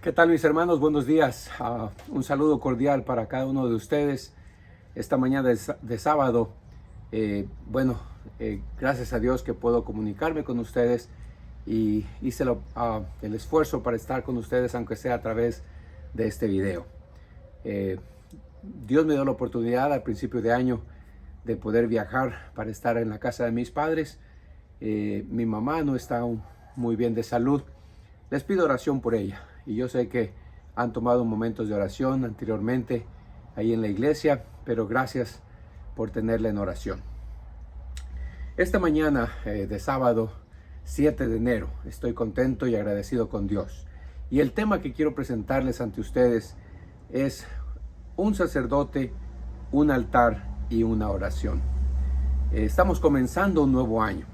¿Qué tal, mis hermanos? Buenos días. Un saludo cordial para cada uno de ustedes esta mañana de sábado. Gracias a Dios que puedo comunicarme con ustedes y hice el esfuerzo para estar con ustedes, aunque sea a través de este video. Dios me dio la oportunidad al principio de año de poder viajar para estar en la casa de mis padres. Mi mamá no está muy bien de salud. Les pido oración por ella. Y yo sé que han tomado momentos de oración anteriormente ahí en la iglesia, pero gracias por tenerla en oración. Esta mañana de sábado 7 de enero estoy contento y agradecido con Dios. Y el tema que quiero presentarles ante ustedes es un sacerdote, un altar y una oración. Estamos comenzando un nuevo año.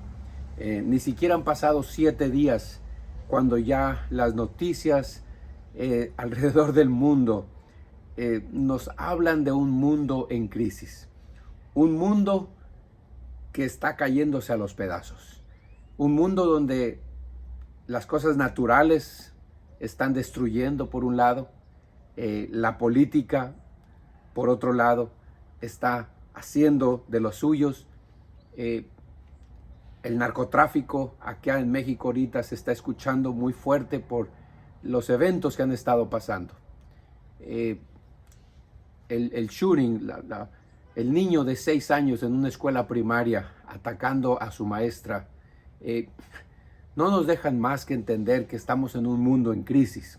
Ni siquiera han pasado 7 días cuando ya las noticias alrededor del mundo nos hablan de un mundo en crisis. Un mundo que está cayéndose a los pedazos. Un mundo donde las cosas naturales están destruyendo por un lado. La política, por otro lado, está haciendo de los suyos. El narcotráfico acá en México ahorita se está escuchando muy fuerte por los eventos que han estado pasando. El shooting, el niño de 6 años en una escuela primaria atacando a su maestra, no nos dejan más que entender que estamos en un mundo en crisis.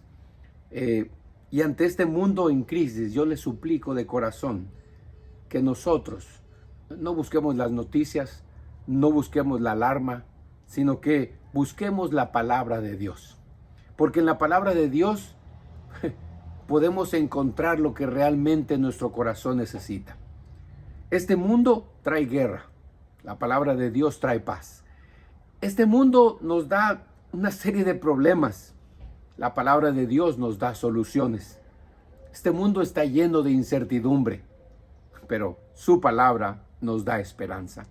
Y ante este mundo en crisis, yo les suplico de corazón que nosotros no busquemos las noticias, no busquemos la alarma, sino que busquemos la palabra de Dios. Porque en la palabra de Dios podemos encontrar lo que realmente nuestro corazón necesita. Este mundo trae guerra. La palabra de Dios trae paz. Este mundo nos da una serie de problemas. La palabra de Dios nos da soluciones. Este mundo está lleno de incertidumbre, pero su palabra nos da esperanza.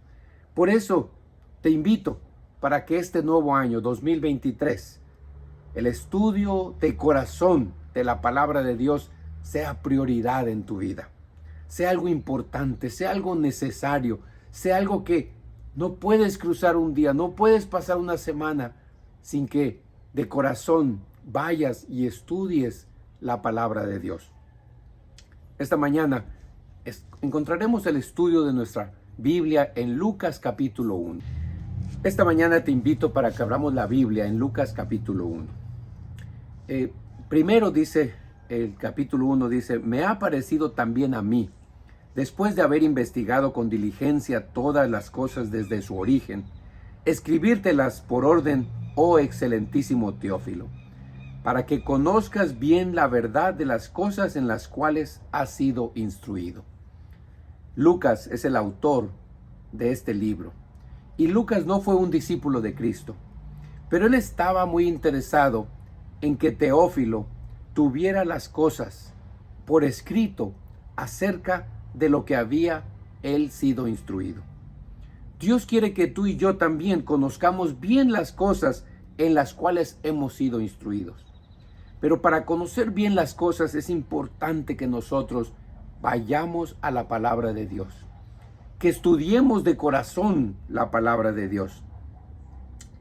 Por eso te invito para que este nuevo año 2023, el estudio de corazón de la palabra de Dios sea prioridad en tu vida. Sea algo importante, sea algo necesario, sea algo que no puedes cruzar un día, no puedes pasar una semana sin que de corazón vayas y estudies la palabra de Dios. Esta mañana encontraremos el estudio de nuestra Biblia en Lucas capítulo 1. Esta mañana te invito para que abramos la Biblia en Lucas capítulo 1. Primero dice, el capítulo 1 dice, me ha parecido también a mí, después de haber investigado con diligencia todas las cosas desde su origen, escribírtelas por orden, oh excelentísimo Teófilo, para que conozcas bien la verdad de las cosas en las cuales has sido instruido. Lucas es el autor de este libro. Y Lucas no fue un discípulo de Cristo, pero él estaba muy interesado en que Teófilo tuviera las cosas por escrito acerca de lo que había él sido instruido. Dios quiere que tú y yo también conozcamos bien las cosas en las cuales hemos sido instruidos. Pero para conocer bien las cosas es importante que nosotros vayamos a la palabra de Dios, que estudiemos de corazón la palabra de Dios.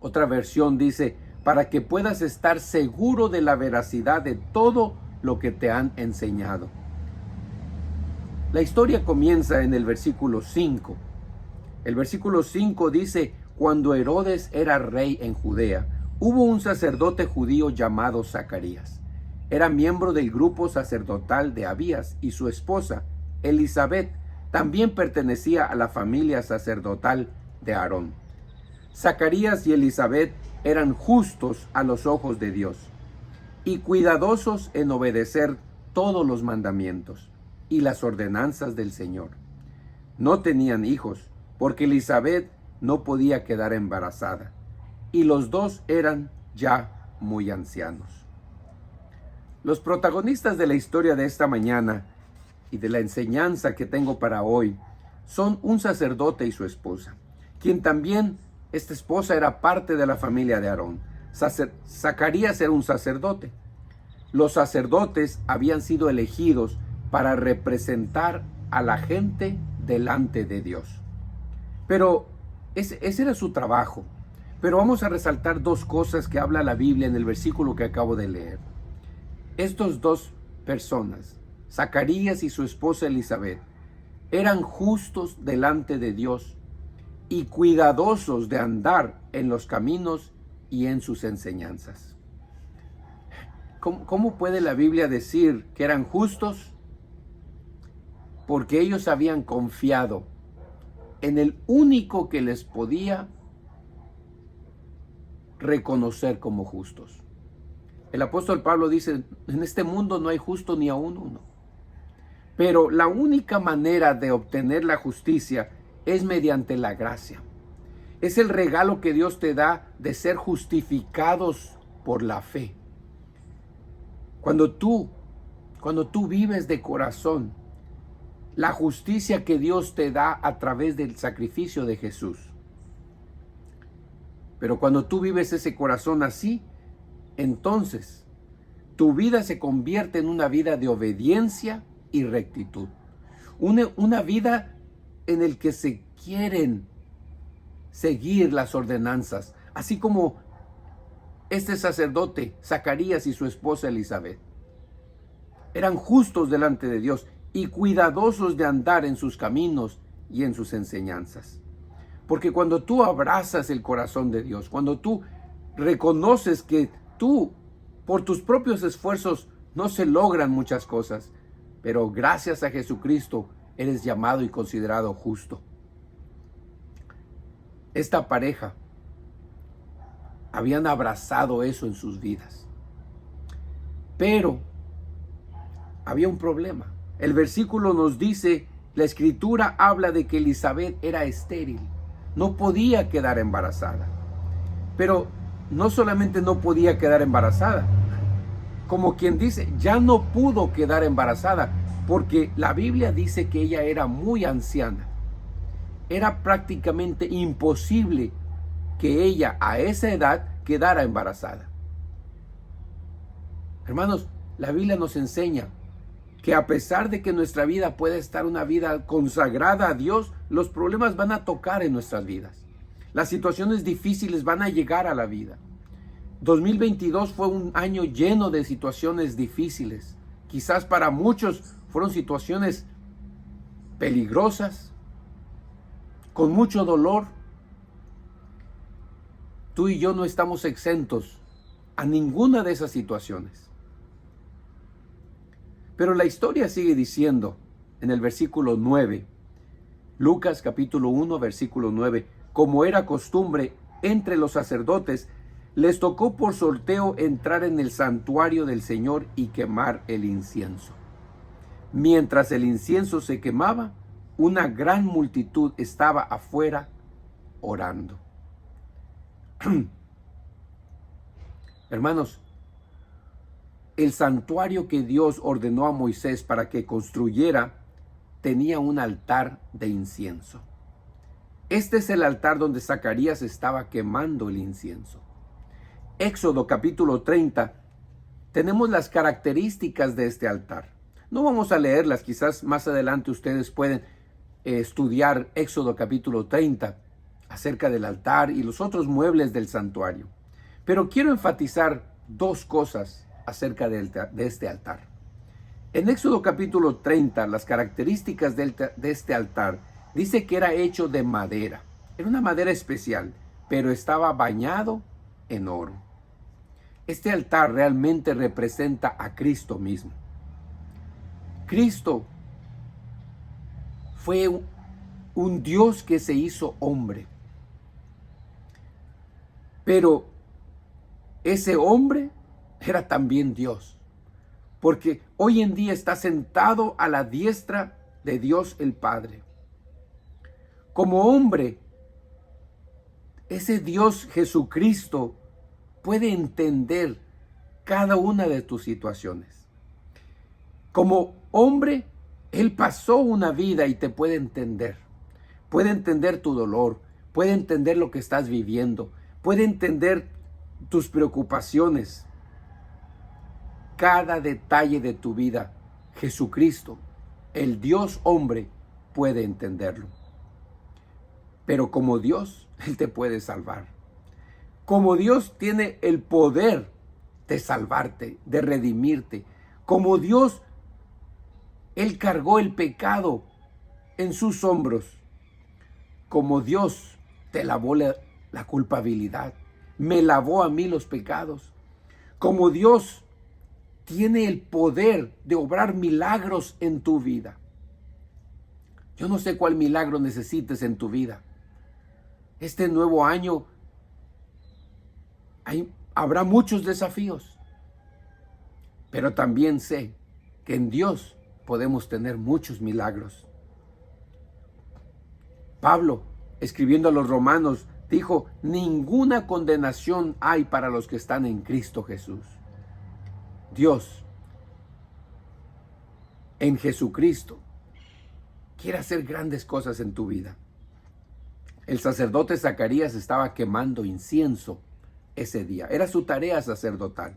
Otra versión dice, para que puedas estar seguro de la veracidad de todo lo que te han enseñado. La historia comienza en el versículo 5. El versículo 5 dice, cuando Herodes era rey en Judea, hubo un sacerdote judío llamado Zacarías. Era miembro del grupo sacerdotal de Abías y su esposa, Elisabet, también pertenecía a la familia sacerdotal de Aarón. Zacarías y Elisabet eran justos a los ojos de Dios y cuidadosos en obedecer todos los mandamientos y las ordenanzas del Señor. No tenían hijos porque Elisabet no podía quedar embarazada y los dos eran ya muy ancianos. Los protagonistas de la historia de esta mañana y de la enseñanza que tengo para hoy son un sacerdote y su esposa, quien también, esta esposa era parte de la familia de Aarón. Zacarías era un sacerdote. los sacerdotes habían sido elegidos para representar a la gente delante de Dios. Pero ese era su trabajo. Pero vamos a resaltar dos cosas que habla la Biblia en el versículo que acabo de leer. Estos dos personas, Zacarías y su esposa Elizabeth, eran justos delante de Dios y cuidadosos de andar en los caminos y en sus enseñanzas. ¿Cómo puede la Biblia decir que eran justos? Porque ellos habían confiado en el único que les podía reconocer como justos. El apóstol Pablo dice, en este mundo no hay justo ni aún uno. Pero la única manera de obtener la justicia es mediante la gracia. Es el regalo que Dios te da de ser justificados por la fe. Cuando tú vives de corazón la justicia que Dios te da a través del sacrificio de Jesús. Pero cuando tú vives ese corazón así, entonces tu vida se convierte en una vida de obediencia y rectitud. Una vida en el que se quieren seguir las ordenanzas, así como este sacerdote, Zacarías y su esposa Elizabeth. Eran justos delante de Dios y cuidadosos de andar en sus caminos y en sus enseñanzas. Porque cuando tú abrazas el corazón de Dios, cuando tú reconoces que tú, por tus propios esfuerzos, no se logran muchas cosas, pero gracias a Jesucristo eres llamado y considerado justo. Esta pareja habían abrazado eso en sus vidas. Pero había un problema. El versículo nos dice, la escritura habla de que Elizabeth era estéril. No podía quedar embarazada. Pero no solamente no podía quedar embarazada, como quien dice, ya no pudo quedar embarazada, porque la Biblia dice que ella era muy anciana. Era prácticamente imposible que ella a esa edad quedara embarazada. Hermanos, la Biblia nos enseña que a pesar de que nuestra vida puede estar una vida consagrada a Dios, los problemas van a tocar en nuestras vidas. Las situaciones difíciles van a llegar a la vida. 2022 fue un año lleno de situaciones difíciles. Quizás para muchos fueron situaciones peligrosas, con mucho dolor. Tú y yo no estamos exentos a ninguna de esas situaciones. Pero la historia sigue diciendo en el versículo 9, Lucas capítulo 1, versículo 9, como era costumbre entre los sacerdotes, les tocó por sorteo entrar en el santuario del Señor y quemar el incienso. Mientras el incienso se quemaba, una gran multitud estaba afuera orando. Hermanos, el santuario que Dios ordenó a Moisés para que construyera tenía un altar de incienso. Este es el altar donde Zacarías estaba quemando el incienso. Éxodo capítulo 30, tenemos las características de este altar. No vamos a leerlas, quizás más adelante ustedes pueden estudiar Éxodo capítulo 30 acerca del altar y los otros muebles del santuario. Pero quiero enfatizar dos cosas acerca de este altar. En Éxodo capítulo 30, las características de este altar, dice que era hecho de madera. Era una madera especial, pero estaba bañado en oro. Este altar realmente representa a Cristo mismo. Cristo fue un Dios que se hizo hombre. Pero ese hombre era también Dios, porque hoy en día está sentado a la diestra de Dios el Padre. Como hombre, ese Dios Jesucristo puede entender cada una de tus situaciones. Como hombre, Él pasó una vida y te puede entender. Puede entender tu dolor, puede entender lo que estás viviendo, puede entender tus preocupaciones. cada detalle de tu vida, Jesucristo, el Dios hombre, puede entenderlo. Pero como Dios, Él te puede salvar. Como Dios tiene el poder de salvarte, de redimirte. Como Dios, Él cargó el pecado en sus hombros. Como Dios te lavó la culpabilidad, me lavó a mí los pecados. Como Dios tiene el poder de obrar milagros en tu vida. Yo no sé cuál milagro necesites en tu vida. Este nuevo año habrá muchos desafíos, pero también sé que en Dios podemos tener muchos milagros. Pablo, escribiendo a los romanos, dijo: ninguna condenación hay para los que están en Cristo Jesús. Dios, en Jesucristo, quiere hacer grandes cosas en tu vida. El sacerdote Zacarías estaba quemando incienso ese día. Era su tarea sacerdotal.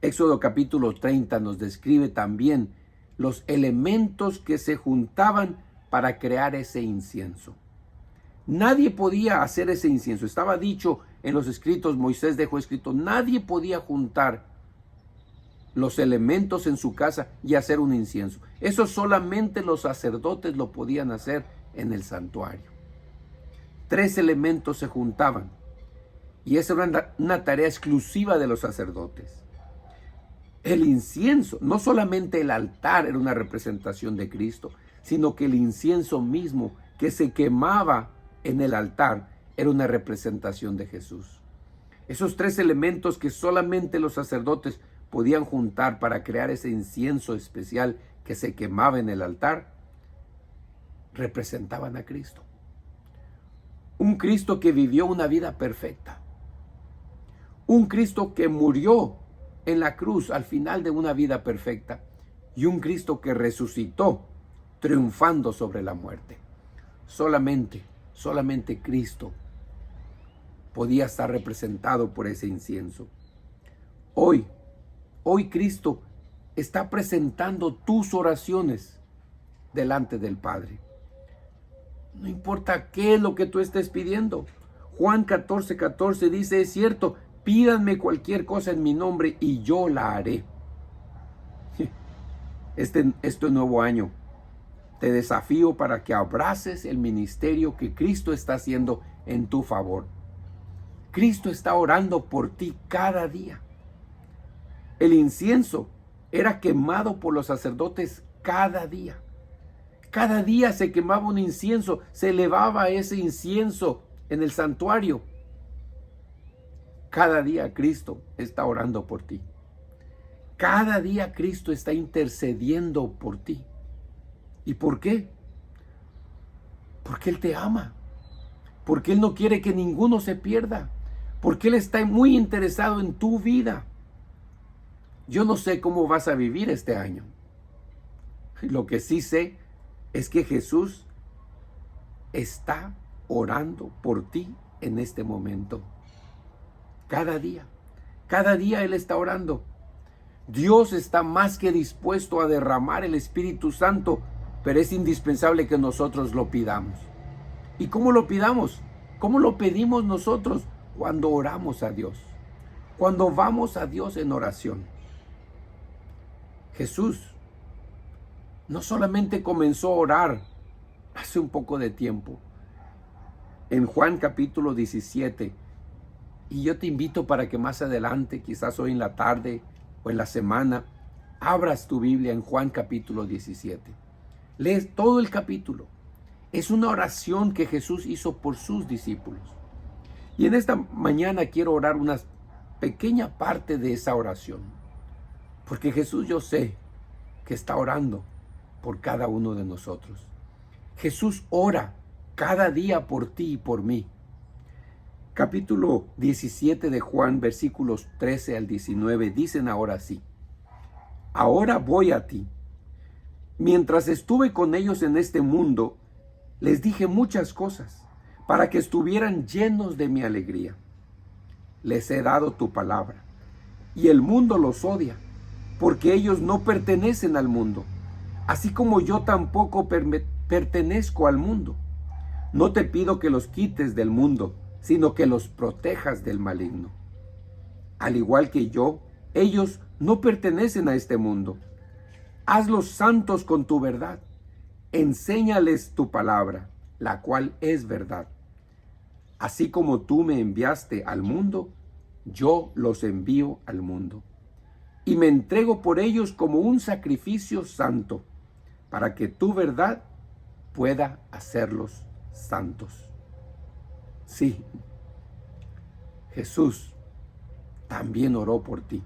Éxodo capítulo 30 nos describe también los elementos que se juntaban para crear ese incienso. Nadie podía hacer ese incienso. Estaba dicho en los escritos, Moisés dejó escrito, nadie podía juntar los elementos en su casa y hacer un incienso. Eso solamente los sacerdotes lo podían hacer en el santuario. 3 elementos se juntaban y esa era una tarea exclusiva de los sacerdotes. El incienso, no solamente el altar era una representación de Cristo, sino que el incienso mismo que se quemaba en el altar era una representación de Jesús. Esos 3 elementos que solamente los sacerdotes podían juntar para crear ese incienso especial que se quemaba en el altar, representaban a Cristo. Un Cristo que vivió una vida perfecta. Un Cristo que murió en la cruz al final de una vida perfecta. Y un Cristo que resucitó triunfando sobre la muerte. Solamente Cristo podía estar representado por ese incienso. Hoy Cristo está presentando tus oraciones delante del Padre. No importa qué es lo que tú estés pidiendo. Juan 14:14 dice, es cierto, pídanme cualquier cosa en mi nombre y yo la haré. Este nuevo año te desafío para que abraces el ministerio que Cristo está haciendo en tu favor. Cristo está orando por ti cada día. El incienso era quemado por los sacerdotes cada día. Cada día se quemaba un incienso, se elevaba ese incienso en el santuario. Cada día Cristo está orando por ti. Cada día Cristo está intercediendo por ti. ¿Y por qué? Porque Él te ama. Porque Él no quiere que ninguno se pierda. Porque Él está muy interesado en tu vida. Yo no sé cómo vas a vivir este año. Lo que sí sé es que Jesús está orando por ti en este momento. Cada día Él está orando. Dios está más que dispuesto a derramar el Espíritu Santo, pero es indispensable que nosotros lo pidamos. ¿Y cómo lo pidamos? ¿Cómo lo pedimos nosotros? Cuando oramos a Dios. Cuando vamos a Dios en oración. Jesús no solamente comenzó a orar hace un poco de tiempo. En Juan capítulo 17, y yo te invito para que más adelante, quizás hoy en la tarde o en la semana, abras tu Biblia en Juan capítulo 17. Lees todo el capítulo. Es una oración que Jesús hizo por sus discípulos. Y en esta mañana quiero orar una pequeña parte de esa oración. Porque Jesús, yo sé que está orando por cada uno de nosotros. Jesús ora cada día por ti y por mí. Capítulo 17 de Juan, versículos 13 al 19, dicen ahora así: ahora voy a ti. Mientras estuve con ellos en este mundo, les dije muchas cosas para que estuvieran llenos de mi alegría. Les he dado tu palabra y el mundo los odia, porque ellos no pertenecen al mundo, así como yo tampoco pertenezco al mundo. No te pido que los quites del mundo, sino que los protejas del maligno. Al igual que yo, ellos no pertenecen a este mundo. Hazlos santos con tu verdad. Enséñales tu palabra, la cual es verdad. Así como tú me enviaste al mundo, yo los envío al mundo. Y me entrego por ellos como un sacrificio santo, para que tu verdad pueda hacerlos santos. Sí, Jesús también oró por ti.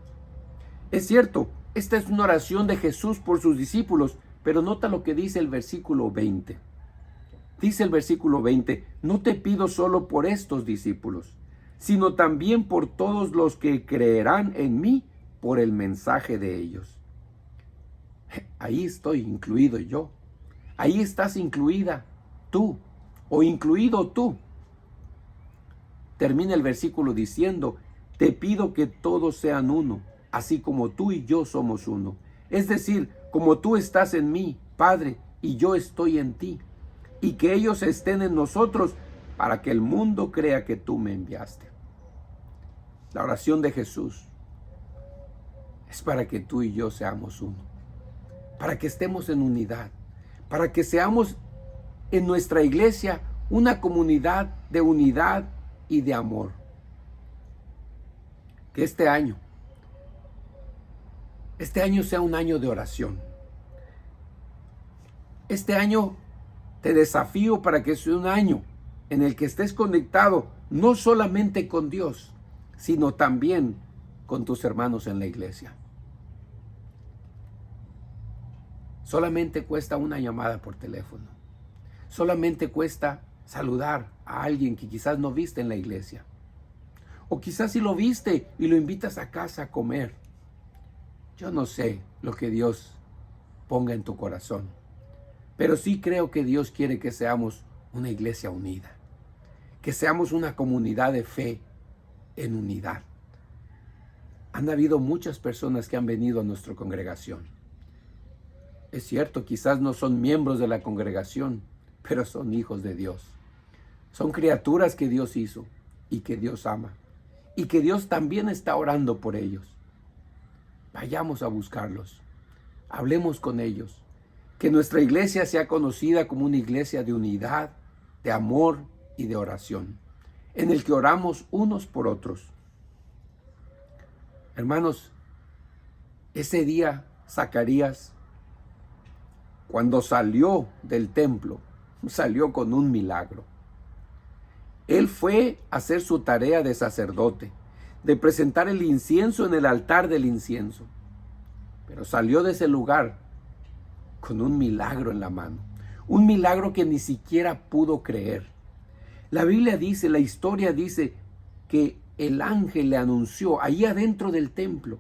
Es cierto, esta es una oración de Jesús por sus discípulos, pero nota lo que dice el versículo 20. Dice el versículo 20, no te pido solo por estos discípulos, sino también por todos los que creerán en mí por el mensaje de ellos. Ahí estoy incluido yo. Ahí estás incluida tú o incluido tú. Termina el versículo diciendo, te pido que todos sean uno, así como tú y yo somos uno. Es decir, como tú estás en mí, Padre, y yo estoy en ti, y que ellos estén en nosotros para que el mundo crea que tú me enviaste. La oración de Jesús es para que tú y yo seamos uno, para que estemos en unidad, para que seamos en nuestra iglesia una comunidad de unidad y de amor. Que este año sea un año de oración. Este año te desafío para que sea un año en el que estés conectado no solamente con Dios, sino también con tus hermanos en la iglesia. Solamente cuesta una llamada por teléfono. Solamente cuesta saludar a alguien que quizás no viste en la iglesia. O quizás si lo viste y lo invitas a casa a comer. Yo no sé lo que Dios ponga en tu corazón, pero sí creo que Dios quiere que seamos una iglesia unida, que seamos una comunidad de fe en unidad. Han habido muchas personas que han venido a nuestra congregación. Es cierto, quizás no son miembros de la congregación, pero son hijos de Dios. Son criaturas que Dios hizo y que Dios ama, y que Dios también está orando por ellos. Vayamos a buscarlos, hablemos con ellos, que nuestra iglesia sea conocida como una iglesia de unidad, de amor y de oración, en el que oramos unos por otros. Hermanos, ese día Zacarías, cuando salió del templo, salió con un milagro. Él fue a hacer su tarea de sacerdote, de presentar el incienso en el altar del incienso. Pero salió de ese lugar con un milagro en la mano. Un milagro que ni siquiera pudo creer. La Biblia dice, la historia dice que el ángel le anunció ahí adentro del templo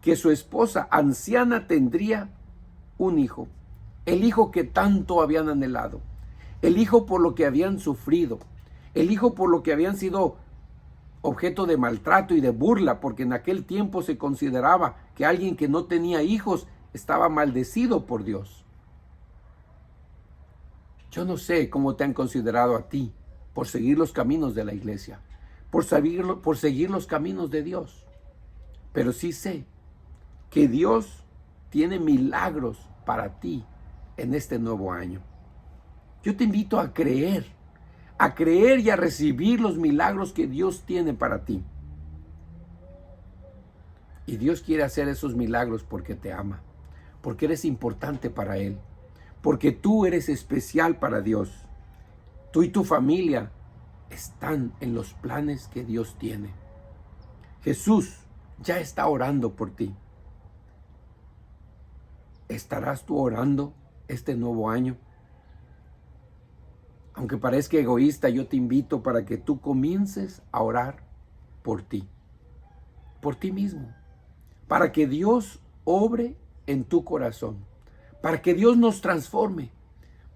que su esposa anciana tendría un hijo. El hijo que tanto habían anhelado. El hijo por lo que habían sufrido. El hijo por lo que habían sido objeto de maltrato y de burla, porque en aquel tiempo se consideraba que alguien que no tenía hijos estaba maldecido por Dios. Yo no sé cómo te han considerado a ti por seguir los caminos de la iglesia, por seguir los caminos de Dios, pero sí sé que Dios tiene milagros para ti en este nuevo año. Yo te invito a creer y a recibir los milagros que Dios tiene para ti. Y Dios quiere hacer esos milagros porque te ama, porque eres importante para Él, porque tú eres especial para Dios. Tú y tu familia están en los planes que Dios tiene. Jesús ya está orando por ti. ¿Estarás tú orando este nuevo año? Aunque parezca egoísta, yo te invito para que tú comiences a orar por ti mismo, para que Dios obre en tu corazón, para que Dios nos transforme,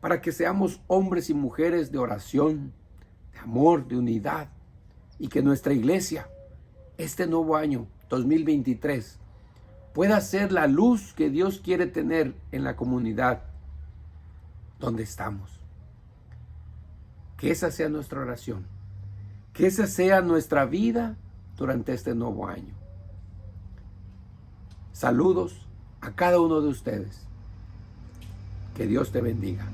para que seamos hombres y mujeres de oración, de amor, de unidad, y que nuestra iglesia, este nuevo año 2023, pueda ser la luz que Dios quiere tener en la comunidad donde estamos. Que esa sea nuestra oración. Que esa sea nuestra vida durante este nuevo año. Saludos a cada uno de ustedes. Que Dios te bendiga.